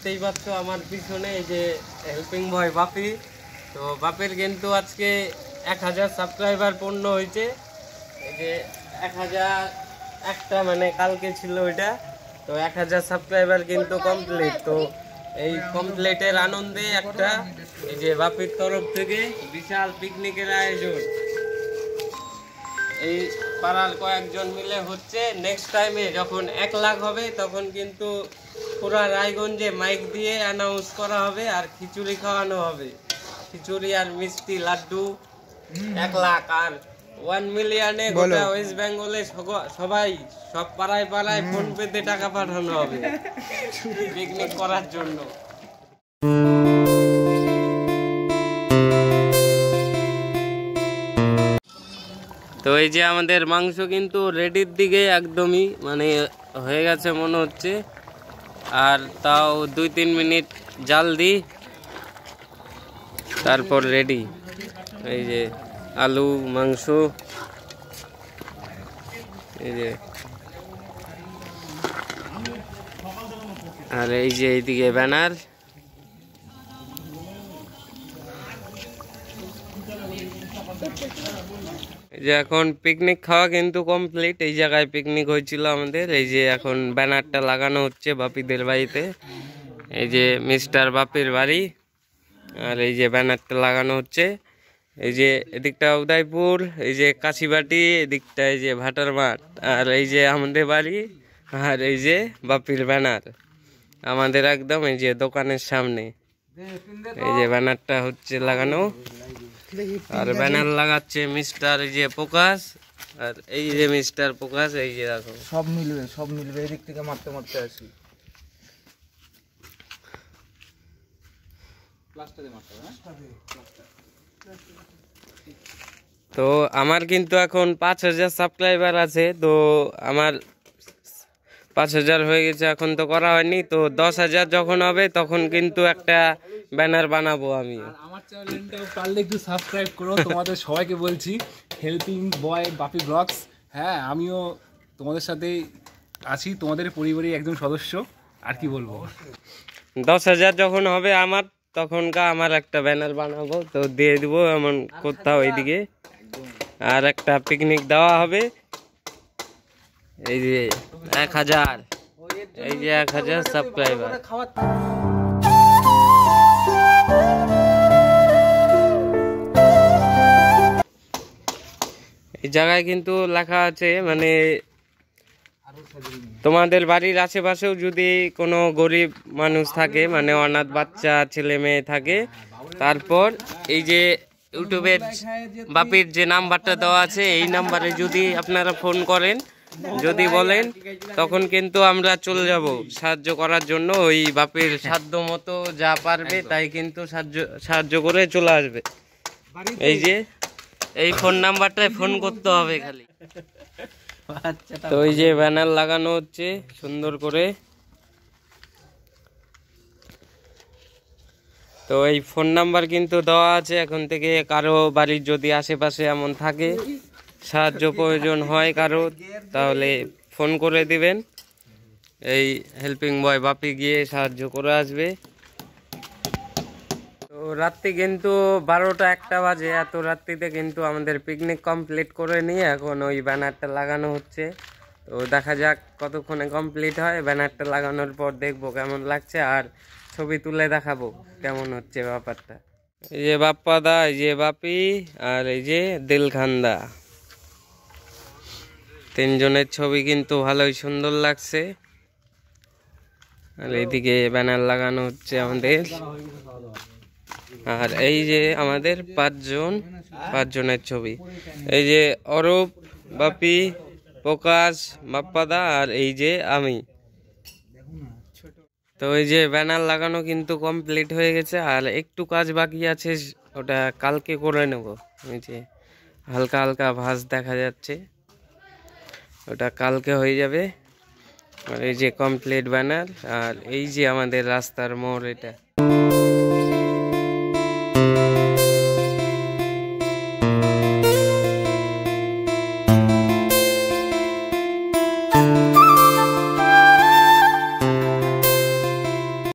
দেখতেই পাচ্ছ আমার পিছনে এই যে হেল্পিং বয় বাপি। তো বাপের কিন্তু আজকে 1000 সাবস্ক্রাইবার পূর্ণ হয়েছে। এই যে 1001টা মানে কালকে ছিল ওইটা। তো 1000 সাবস্ক্রাইবার কিন্তু কমপ্লিট। তো এই কমপ্লিটের আনন্দে একটা এই যে বাপির তরফ থেকে বিশাল পিকনিকের আয়োজন এই পাড়ার কয়েকজন মিলে হচ্ছে। নেক্সট টাইমে যখন 1 লাখ হবে তখন কিন্তু পুরা রায়গঞ্জে মাইক দিয়ে অ্যানাউন্স করা হবে আর খিচুড়ি খাওয়ানো হবে। খিচুড়ি আর মিষ্টি লাড্ডু 1 লাখ আর 1 মিলিয়নে গোটা ওয়েস্ট বেঙ্গলে সবাই সব পাড়ায় পাড়ায় ফোন পেতে টাকা পাঠানো হবে পিকনিক করার জন্য। তো এই যে আমাদের মাংস কিন্তু রেডির দিকে একদমই মানে হয়ে গেছে মনে হচ্ছে। আর তাও 2-3 মিনিট জাল দিই তারপর রেডি। এই যে আলু মাংস, এই যে আর এই যে এইদিকে ব্যানার। যে এখন পিকনিক খাওয়া কিন্তু কমপ্লিট। এই জায়গায় পিকনিক হয়েছিল আমাদের। এই যে এখন ব্যানারটা লাগানো হচ্ছে বাপিদের বাড়িতে। এই যে মিস্টার বাপির বাড়ি আর এই যে ব্যানারটা লাগানো হচ্ছে। এই যে এদিকটা উদয়পুর, এই যে কাশিবাটি, এদিকটা এই যে ভাটার মাঠ আর এই যে আমাদের বাড়ি আর এই যে বাপির ব্যানার আমাদের একদম এই যে দোকানের সামনে। এই যে ব্যানারটা হচ্ছে লাগানো আর ব্যানার লাগাচ্ছে মিস্টার এই যে প্রকাশ আর এই যে মিস্টার প্রকাশ। এই যে দেখো সব মিলবে এদিক থেকে মারতে মারতে আসি। তো আমার কিন্তু এখন 5000 সাবস্ক্রাইবার আছে। তো আমার 5000 হয়ে গেছে, এখন তো করা হয়নি। তো 10000 যখন হবে তখন কিন্তু একটা ব্যানার বানাবো আমি। আমার চ্যানেলটাও পারলে একটু সাবস্ক্রাইব করো। তোমাদের সবাইকে বলছি, হেল্পিং বয় বাপি ব্লগস। হ্যাঁ, আমিও তোমাদের সাথেই আছি, তোমাদের পরিবারের একজন সদস্য। আর কি বলবো, 10000 যখন হবে আমার তখনকার আমার একটা ব্যানার বানাবো, তো দিয়ে দিব এমন কোথাও এইদিকে। আর একটা পিকনিক দেওয়া হবে। এই যে 1000, এই যে 1000 সাবস্ক্রাইবার। এই জায়গায় কিন্তু লেখা আছে মানে তোমাদের বাড়ির আশেপাশেও যদি কোনো গরিব মানুষ থাকে মানে অনাথ বাচ্চা ছেলে মেয়ে থাকে, তারপর এই যে ইউটিউবের বাপির যে নাম্বারটা দেওয়া আছে এই নাম্বারে যদি আপনারা ফোন করেন, যদি বলেন, তখন কিন্তু আমরা চলে যাব সাহায্য করার জন্য। ওই বাপির সাধ্য মতো যা পারবে তাই কিন্তু সাহায্য করে চলে আসবে। এই যে এই ফোন নাম্বারটায় ফোন করতে হবে খালি। তো এই যে ব্যানার লাগানো হচ্ছে সুন্দর করে। তো এই ফোন নাম্বার কিন্তু দেওয়া আছে। এখন থেকে কারো বাড়ির যদি আশেপাশে এমন থাকে, সাহায্য প্রয়োজন হয় কারো, তাহলে ফোন করে দিবেন। এই হেল্পিং বয় বাপি গিয়ে সাহায্য করে আসবে। তো রাত্রি কিন্তু 12টা-1টা বাজে। এত রাত্রিতে কিন্তু আমাদের পিকনিক কমপ্লিট করে নিয়ে এখন ওই ব্যানারটা লাগানো হচ্ছে। তো দেখা যাক কতক্ষণে কমপ্লিট হয়। ব্যানারটা লাগানোর পর দেখবো কেমন লাগছে আর ছবি তুলে দেখাবো কেমন হচ্ছে ব্যাপারটা। এই যে বাপ্পাদা, এই যে বাপি আর এই যে দিলখান্দা, 3 জনের ছবি কিন্তু ভালোই সুন্দর লাগছে। আর এইদিকে ব্যানার লাগানো হচ্ছে আমাদের। আর এই যে আমাদের 5 জনের ছবি। এই যে অরূপ, বাপি, প্রকাশ, বাপ্পাদা আর এই যে আমি। তো এই যে ব্যানার লাগানো কিন্তু কমপ্লিট হয়ে গেছে আর একটু কাজ বাকি আছে, ওটা কালকে করে নেব। এই যে হালকা হালকা ভাঁজ দেখা যাচ্ছে, ওটা কালকে হয়ে যাবে। আর এই যে কমপ্লিট ব্যানার আর এই যে আমাদের রাস্তার মোড় এটা।